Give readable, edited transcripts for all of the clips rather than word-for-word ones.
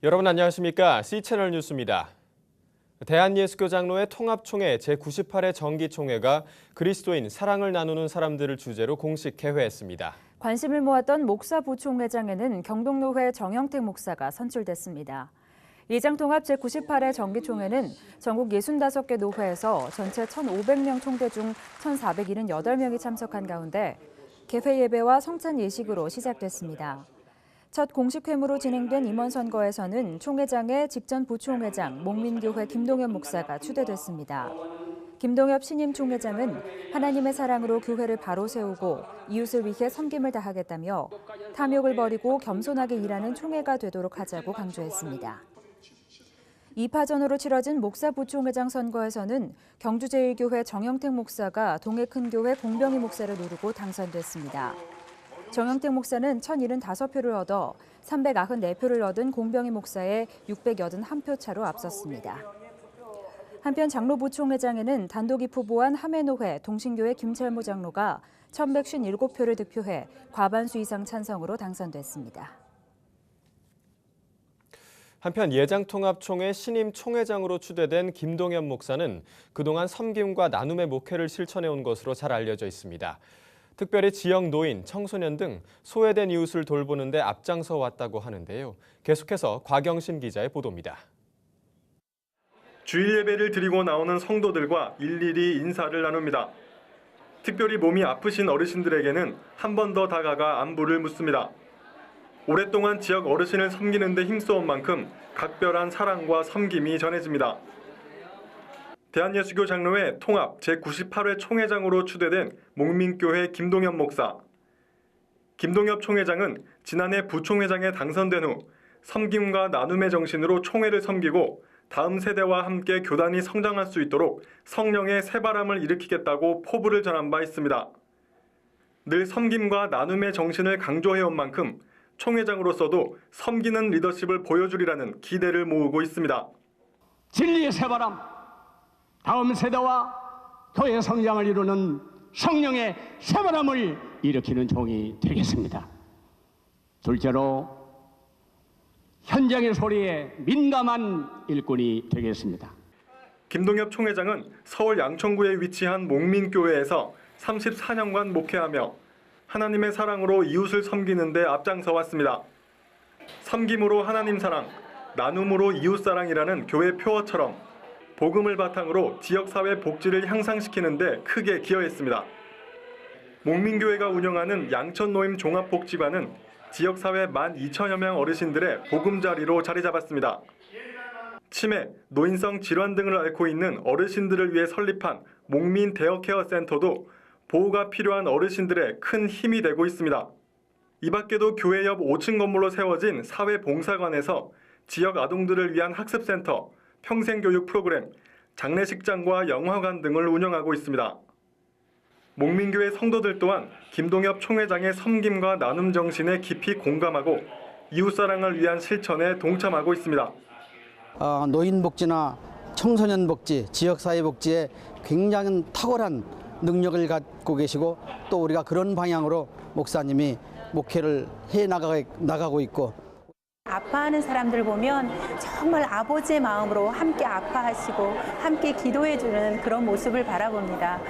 여러분 안녕하십니까? C채널 뉴스입니다. 대한예수교 장로회 통합총회 제98회 정기총회가 그리스도인 사랑을 나누는 사람들을 주제로 공식 개회했습니다. 관심을 모았던 목사 부총회장에는 경동노회 정영택 목사가 선출됐습니다. 예장통합 제98회 정기총회는 전국 65개 노회에서 전체 1,500명 총대 중 1,478명이 참석한 가운데 개회 예배와 성찬 예식으로 시작됐습니다. 첫 공식 회무로 진행된 임원 선거에서는 총회장의 직전 부총회장 목민교회 김동엽 목사가 추대됐습니다. 김동엽 신임 총회장은 하나님의 사랑으로 교회를 바로 세우고 이웃을 위해 섬김을 다하겠다며 탐욕을 버리고 겸손하게 일하는 총회가 되도록 하자고 강조했습니다. 2파전으로 치러진 목사 부총회장 선거에서는 경주제일교회 정영택 목사가 동해큰교회 공병희 목사를 누르고 당선됐습니다. 정영택 목사는 1,075표를 얻어 394표를 얻은 공병희 목사의 681표 차로 앞섰습니다. 한편 장로 부총회장에는 단독 입후보한 함해노회 동신교회 김철모 장로가 1,157표를 득표해 과반수 이상 찬성으로 당선됐습니다. 한편 예장통합총회 신임 총회장으로 추대된 김동엽 목사는 그동안 섬김과 나눔의 목회를 실천해온 것으로 잘 알려져 있습니다. 특별히 지역 노인, 청소년 등 소외된 이웃을 돌보는 데 앞장서 왔다고 하는데요. 계속해서 곽영신 기자의 보도입니다. 주일 예배를 드리고 나오는 성도들과 일일이 인사를 나눕니다. 특별히 몸이 아프신 어르신들에게는 한 번 더 다가가 안부를 묻습니다. 오랫동안 지역 어르신을 섬기는 데 힘써온 만큼 각별한 사랑과 섬김이 전해집니다. 대한예수교 장로회 통합 제98회 총회장으로 추대된 목민교회 김동엽 목사. 김동엽 총회장은 지난해 부총회장에 당선된 후 섬김과 나눔의 정신으로 총회를 섬기고 다음 세대와 함께 교단이 성장할 수 있도록 성령의 새바람을 일으키겠다고 포부를 전한 바 있습니다. 늘 섬김과 나눔의 정신을 강조해온 만큼 총회장으로서도 섬기는 리더십을 보여주리라는 기대를 모으고 있습니다. 진리의 새바람, 다음 세대와 교회 성장을 이루는 성령의 새바람을 일으키는 종이 되겠습니다. 둘째로 현장의 소리에 민감한 일꾼이 되겠습니다. 김동엽 총회장은 서울 양천구에 위치한 목민교회에서 34년간 목회하며 하나님의 사랑으로 이웃을 섬기는 데 앞장서 왔습니다. 섬김으로 하나님 사랑, 나눔으로 이웃 사랑이라는 교회 표어처럼 복음을 바탕으로 지역사회 복지를 향상시키는 데 크게 기여했습니다. 목민교회가 운영하는 양천노임 종합복지관은 지역사회 12,000여 명 어르신들의 보금자리로 자리 잡았습니다. 치매, 노인성 질환 등을 앓고 있는 어르신들을 위해 설립한 목민 대어케어센터도 보호가 필요한 어르신들의 큰 힘이 되고 있습니다. 이 밖에도 교회 옆 5층 건물로 세워진 사회봉사관에서 지역 아동들을 위한 학습센터, 평생교육 프로그램, 장례식장과 영화관 등을 운영하고 있습니다. 목민교회 성도들 또한 김동엽 총회장의 섬김과 나눔 정신에 깊이 공감하고 이웃사랑을 위한 실천에 동참하고 있습니다. 노인복지나 청소년복지, 지역사회복지에 굉장히 탁월한 능력을 갖고 계시고 또 우리가 그런 방향으로 목사님이 목회를 나가고 있고 아파하는 사람들 보면 정말 아버지의 마음으로 함께 아파하시고 함께 기도해주는 그런 모습을 바라봅니다.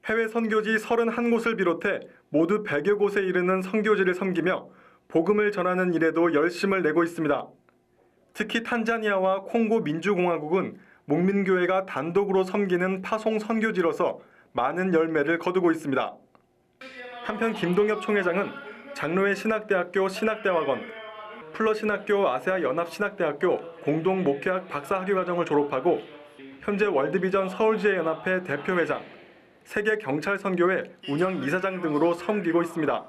해외 선교지 31곳을 비롯해 모두 100여 곳에 이르는 선교지를 섬기며 복음을 전하는 일에도 열심을 내고 있습니다. 특히 탄자니아와 콩고 민주공화국은 목민교회가 단독으로 섬기는 파송 선교지로서 많은 열매를 거두고 있습니다. 한편 김동엽 총회장은 장로회 신학대학교 신학대학원, 플러신학교 아세아 연합신학대학교 공동 목회학 박사학위과정을 졸업하고 현재 월드비전 서울지회연합회 대표회장, 세계경찰선교회 운영이사장 등으로 섬기고 있습니다.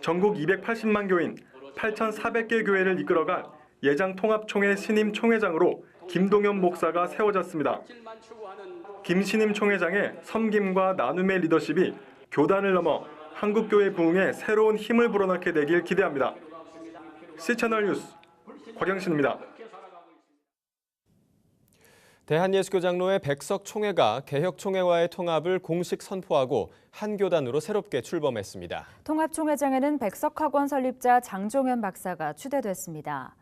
전국 280만 교인, 8,400개 교회를 이끌어갈 예장통합총회 신임 총회장으로 김동엽 목사가 세워졌습니다. 김 신임 총회장의 섬김과 나눔의 리더십이 교단을 넘어 한국교회 부흥에 새로운 힘을 불어넣게 되길 기대합니다. C채널 뉴스 곽영신입니다. 대한예수교 장로회 백석 총회가 개혁총회와의 통합을 공식 선포하고 한 교단으로 새롭게 출범했습니다. 통합총회장에는 백석학원 설립자 장종현 박사가 추대됐습니다.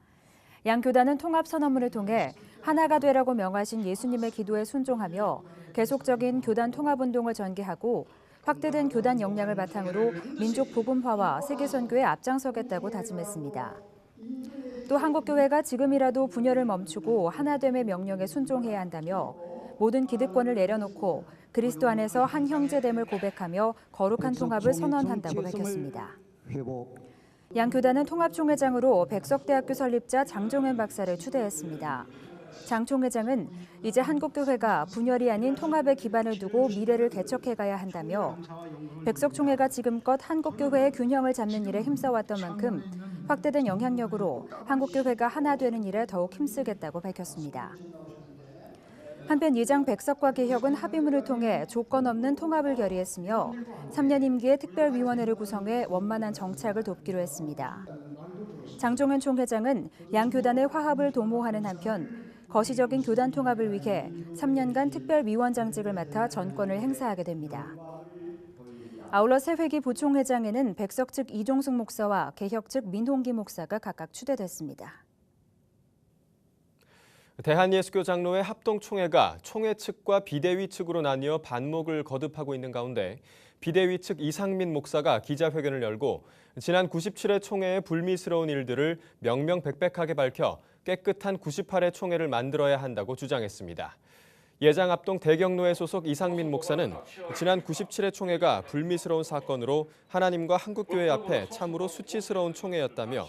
양 교단은 통합 선언문을 통해 하나가 되라고 명하신 예수님의 기도에 순종하며 계속적인 교단 통합운동을 전개하고 확대된 교단 역량을 바탕으로 민족 복음화와 세계 선교에 앞장서겠다고 다짐했습니다. 또 한국교회가 지금이라도 분열을 멈추고 하나됨의 명령에 순종해야 한다며 모든 기득권을 내려놓고 그리스도 안에서 한 형제됨을 고백하며 거룩한 통합을 선언한다고 밝혔습니다. 양 교단은 통합총회장으로 백석대학교 설립자 장종현 박사를 추대했습니다. 장 총회장은 이제 한국교회가 분열이 아닌 통합의 기반을 두고 미래를 개척해가야 한다며 백석 총회가 지금껏 한국교회의 균형을 잡는 일에 힘써왔던 만큼 확대된 영향력으로 한국교회가 하나 되는 일에 더욱 힘쓰겠다고 밝혔습니다. 한편 이장 백석과 개혁은 합의문을 통해 조건 없는 통합을 결의했으며 3년 임기의 특별위원회를 구성해 원만한 정착을 돕기로 했습니다. 장종현 총회장은 양 교단의 화합을 도모하는 한편 거시적인 교단 통합을 위해 3년간 특별위원장직을 맡아 전권을 행사하게 됩니다. 아울러 새 회기 부총회장에는 백석 측 이종숙 목사와 개혁 측 민홍기 목사가 각각 추대됐습니다. 대한예수교 장로회 합동총회가 총회 측과 비대위 측으로 나뉘어 반목을 거듭하고 있는 가운데 비대위 측 이상민 목사가 기자회견을 열고 지난 97회 총회의 불미스러운 일들을 명명백백하게 밝혀 깨끗한 98회 총회를 만들어야 한다고 주장했습니다. 예장합동 대경로회 소속 이상민 목사는 지난 97회 총회가 불미스러운 사건으로 하나님과 한국교회 앞에 참으로 수치스러운 총회였다며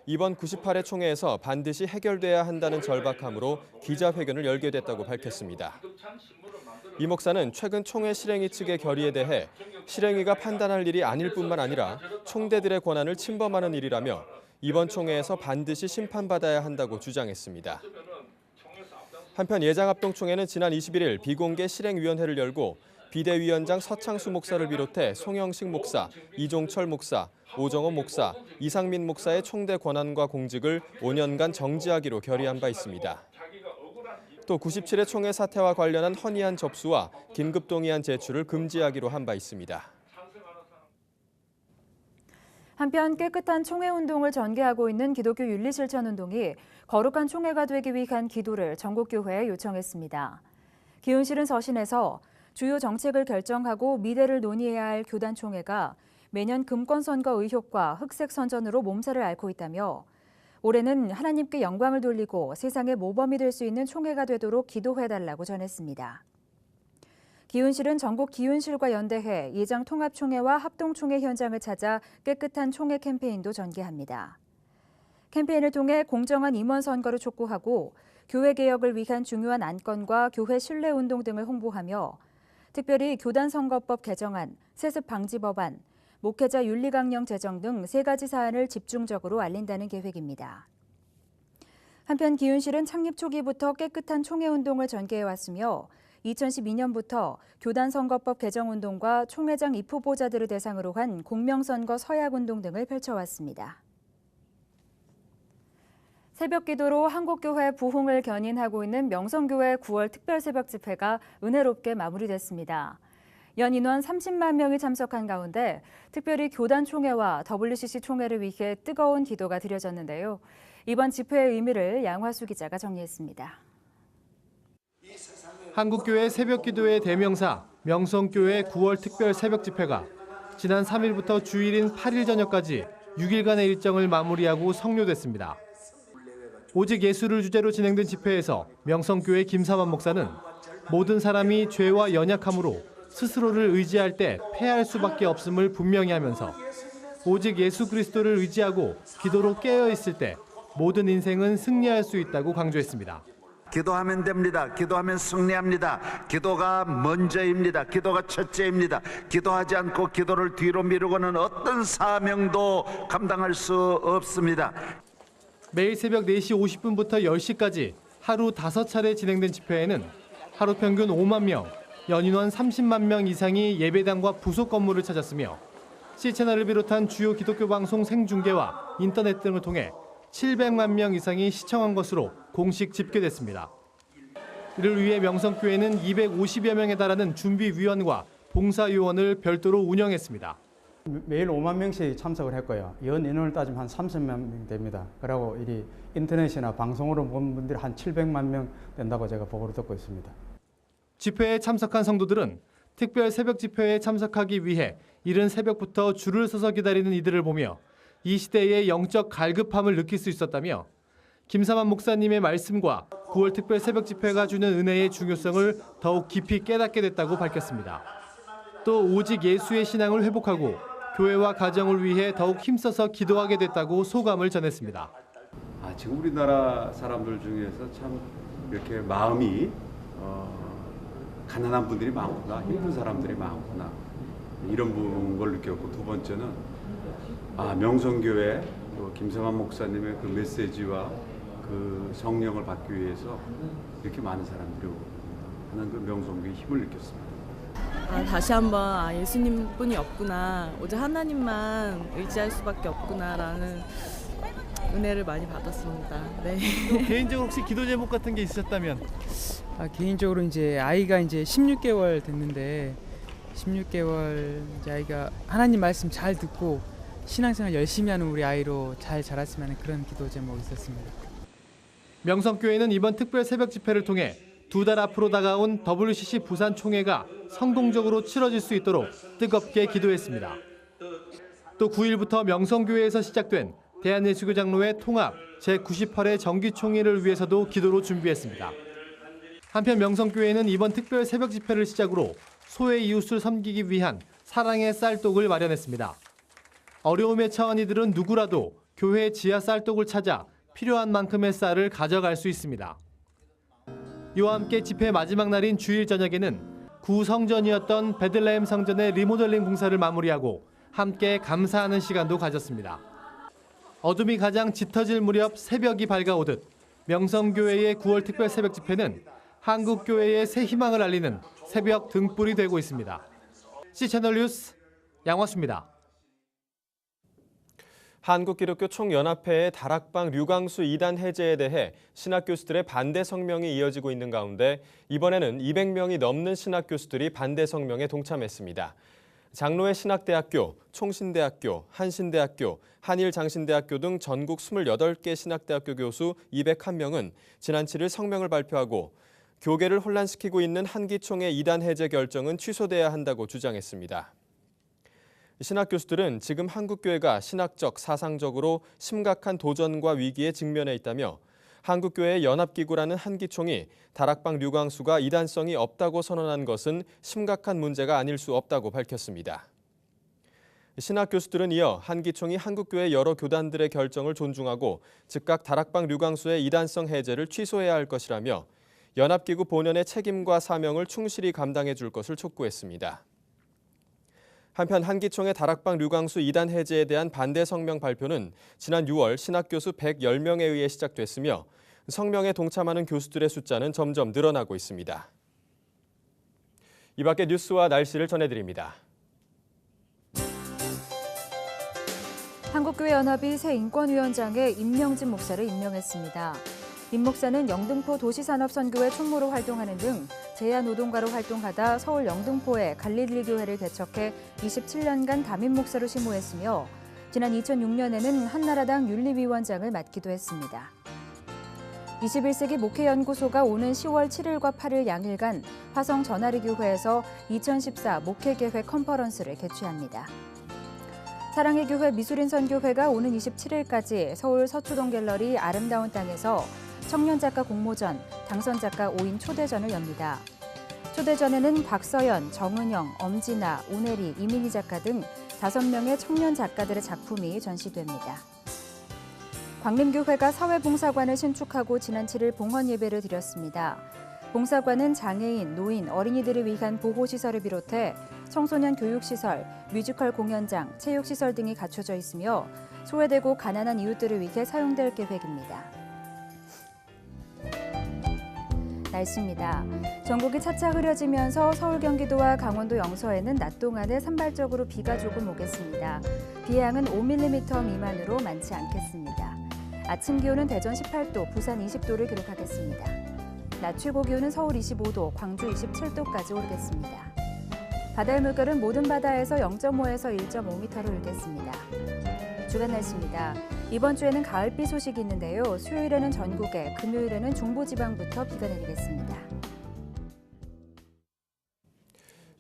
이번 98회 총회에서 반드시 해결돼야 한다는 절박함으로 기자회견을 열게 됐다고 밝혔습니다. 이 목사는 최근 총회 실행위 측의 결의에 대해 실행위가 판단할 일이 아닐 뿐만 아니라 총대들의 권한을 침범하는 일이라며 이번 총회에서 반드시 심판받아야 한다고 주장했습니다. 한편 예장합동총회는 지난 21일 비공개 실행위원회를 열고 비대위원장 서창수 목사를 비롯해 송영식 목사, 이종철 목사, 오정호 목사, 이상민 목사의 총대 권한과 공직을 5년간 정지하기로 결의한 바 있습니다. 또 97회 총회 사태와 관련한 헌의안 접수와 긴급동의안 제출을 금지하기로 한 바 있습니다. 한편 깨끗한 총회운동을 전개하고 있는 기독교 윤리실천운동이 거룩한 총회가 되기 위한 기도를 전국교회에 요청했습니다. 기훈실은 서신에서 주요 정책을 결정하고 미래를 논의해야 할 교단총회가 매년 금권선거 의혹과 흑색선전으로 몸살을 앓고 있다며 올해는 하나님께 영광을 돌리고 세상의 모범이 될 수 있는 총회가 되도록 기도해달라고 전했습니다. 기훈실은 전국 기훈실과 연대해 예장 통합총회와 합동총회 현장을 찾아 깨끗한 총회 캠페인도 전개합니다. 캠페인을 통해 공정한 임원 선거를 촉구하고 교회 개혁을 위한 중요한 안건과 교회 신뢰운동 등을 홍보하며 특별히 교단선거법 개정안, 세습 방지 법안, 목회자 윤리강령 제정 등 3가지 사안을 집중적으로 알린다는 계획입니다. 한편 기훈실은 창립 초기부터 깨끗한 총회운동을 전개해왔으며 2012년부터 교단선거법 개정운동과 총회장 입후보자들을 대상으로 한 공명선거 서약운동 등을 펼쳐왔습니다. 새벽기도로 한국교회 부흥을 견인하고 있는 명성교회 9월 특별새벽집회가 은혜롭게 마무리됐습니다. 연 인원 30만 명이 참석한 가운데 특별히 교단총회와 WCC 총회를 위해 뜨거운 기도가 드려졌는데요. 이번 집회의 의미를 양화수 기자가 정리했습니다. 한국교회 새벽기도의 대명사 명성교회 9월 특별 새벽집회가 지난 3일부터 주일인 8일 저녁까지 6일간의 일정을 마무리하고 성료됐습니다. 오직 예수를 주제로 진행된 집회에서 명성교회 김사만 목사는 모든 사람이 죄와 연약함으로 스스로를 의지할 때 패할 수밖에 없음을 분명히 하면서 오직 예수 그리스도를 의지하고 기도로 깨어 있을 때 모든 인생은 승리할 수 있다고 강조했습니다. 기도하면 됩니다. 기도하면 승리합니다. 기도가 먼저입니다. 기도가 첫째입니다. 기도하지 않고 기도를 뒤로 미루고는 어떤 사명도 감당할 수 없습니다. 매일 새벽 4시 50분부터 10시까지 하루 5차례 진행된 집회에는 하루 평균 5만 명, 연인원 30만 명 이상이 예배당과 부속 건물을 찾았으며 C채널을 비롯한 주요 기독교 방송 생중계와 인터넷 등을 통해 700만 명 이상이 시청한 것으로 공식 집계됐습니다. 이를 위해 명성교회는 250여 명에 달하는 준비위원과 봉사요원을 별도로 운영했습니다. 매일 5만 명씩 참석을 했고요. 연 인원을 따지면 한 30만 명 됩니다. 그리고 이 인터넷이나 방송으로 본 분들이 한 700만 명 된다고 제가 보고를 듣고 있습니다. 집회에 참석한 성도들은 특별 새벽 집회에 참석하기 위해 이른 새벽부터 줄을 서서 기다리는 이들을 보며 이 시대의 영적 갈급함을 느낄 수 있었다며 김삼환 목사님의 말씀과 9월 특별 새벽 집회가 주는 은혜의 중요성을 더욱 깊이 깨닫게 됐다고 밝혔습니다. 또 오직 예수의 신앙을 회복하고 교회와 가정을 위해 더욱 힘써서 기도하게 됐다고 소감을 전했습니다. 지금 우리나라 사람들 중에서 참 이렇게 마음이 가난한 분들이 많구나, 힘든 사람들이 많구나, 이런 걸 느꼈고, 두 번째는 명성교회 또 김삼환 목사님의 그 메시지와 그 성령을 받기 위해서 이렇게 많은 사람들이 하는 그 명성교회의 힘을 느꼈습니다. 다시 한번 예수님뿐이 없구나, 오직 하나님만 의지할 수밖에 없구나라는 은혜를 많이 받았습니다. 네. 개인적으로 혹시 기도 제목 같은 게 있으셨다면? 개인적으로 이제 아이가 이제 16개월 됐는데 16개월 이제 아이가 하나님 말씀 잘 듣고 신앙생활 열심히 하는 우리 아이로 잘 자랐으면 하는 그런 기도 제목이 있었습니다. 명성교회는 이번 특별 새벽 집회를 통해 2달 앞으로 다가온 WCC 부산 총회가 성공적으로 치러질 수 있도록 뜨겁게 기도했습니다. 또 9일부터 명성교회에서 시작된 대한예수교장로회 통합 제98회 정기총회를 위해서도 기도로 준비했습니다. 한편 명성교회는 이번 특별 새벽 집회를 시작으로 소외 이웃을 섬기기 위한 사랑의 쌀독을 마련했습니다. 어려움에 처한 이들은 누구라도 교회 지하 쌀독을 찾아 필요한 만큼의 쌀을 가져갈 수 있습니다. 이와 함께 집회 마지막 날인 주일 저녁에는 구성전이었던 베들레헴 성전의 리모델링 공사를 마무리하고 함께 감사하는 시간도 가졌습니다. 어둠이 가장 짙어질 무렵 새벽이 밝아오듯 명성교회의 9월 특별 새벽 집회는 한국교회의 새 희망을 알리는 새벽 등불이 되고 있습니다. C채널 뉴스 양화수입니다. 한국기독교총연합회의 다락방 류광수 2단 해제에 대해 신학교수들의 반대 성명이 이어지고 있는 가운데 이번에는 200명이 넘는 신학교수들이 반대 성명에 동참했습니다. 장로회 신학대학교, 총신대학교, 한신대학교, 한일장신대학교 등 전국 28개 신학대학교 교수 201명은 지난 7일 성명을 발표하고 교계를 혼란시키고 있는 한기총의 2단 해제 결정은 취소돼야 한다고 주장했습니다. 신학 교수들은 지금 한국교회가 신학적, 사상적으로 심각한 도전과 위기에 직면해 있다며 한국교회의 연합기구라는 한기총이 다락방 류광수가 이단성이 없다고 선언한 것은 심각한 문제가 아닐 수 없다고 밝혔습니다. 신학 교수들은 이어 한기총이 한국교회 여러 교단들의 결정을 존중하고 즉각 다락방 류광수의 이단성 해제를 취소해야 할 것이라며 연합기구 본연의 책임과 사명을 충실히 감당해 줄 것을 촉구했습니다. 한편 한기총의 다락방 류광수 2단 해제에 대한 반대 성명 발표는 지난 6월 신학교수 110명에 의해 시작됐으며 성명에 동참하는 교수들의 숫자는 점점 늘어나고 있습니다. 이 밖에 뉴스와 날씨를 전해드립니다. 한국교회연합이 새 인권위원장에 임명진 목사를 임명했습니다. 임 목사는 영등포 도시산업선교회 총무로 활동하는 등 제야노동가로 활동하다 서울 영등포에 갈릴리교회를 개척해 27년간 담임 목사로 심호했으며 지난 2006년에는 한나라당 윤리위원장을 맡기도 했습니다. 21세기 목회연구소가 오는 10월 7일과 8일 양일간 화성 전아리교회에서 2014 목회계획 컨퍼런스를 개최합니다. 사랑의 교회 미술인선교회가 오는 27일까지 서울 서초동 갤러리 아름다운 땅에서 청년작가 공모전, 당선작가 5인 초대전을 엽니다. 초대전에는 박서연, 정은영, 엄진아, 오내리, 이민희 작가 등 5명의 청년 작가들의 작품이 전시됩니다. 광림교회가 사회봉사관을 신축하고 지난 7일 봉헌 예배를 드렸습니다. 봉사관은 장애인, 노인, 어린이들을 위한 보호시설을 비롯해 청소년 교육시설, 뮤지컬 공연장, 체육시설 등이 갖춰져 있으며 소외되고 가난한 이웃들을 위해 사용될 계획입니다. 날씨입니다. 전국이 차차 흐려지면서 서울, 경기도와 강원도 영서에는 낮 동안에 산발적으로 비가 조금 오겠습니다. 비의 양은 5mm 미만으로 많지 않겠습니다. 아침 기온은 대전 18도, 부산 20도를 기록하겠습니다. 낮 최고 기온은 서울 25도, 광주 27도까지 오르겠습니다. 바다의 물결은 모든 바다에서 0.5에서 1.5m로 일겠습니다. 주간 날씨입니다. 이번 주에는 가을비 소식이 있는데요. 수요일에는 전국에, 금요일에는 중부지방부터 비가 내리겠습니다.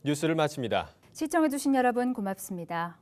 뉴스를 마칩니다. 시청해주신 여러분 고맙습니다.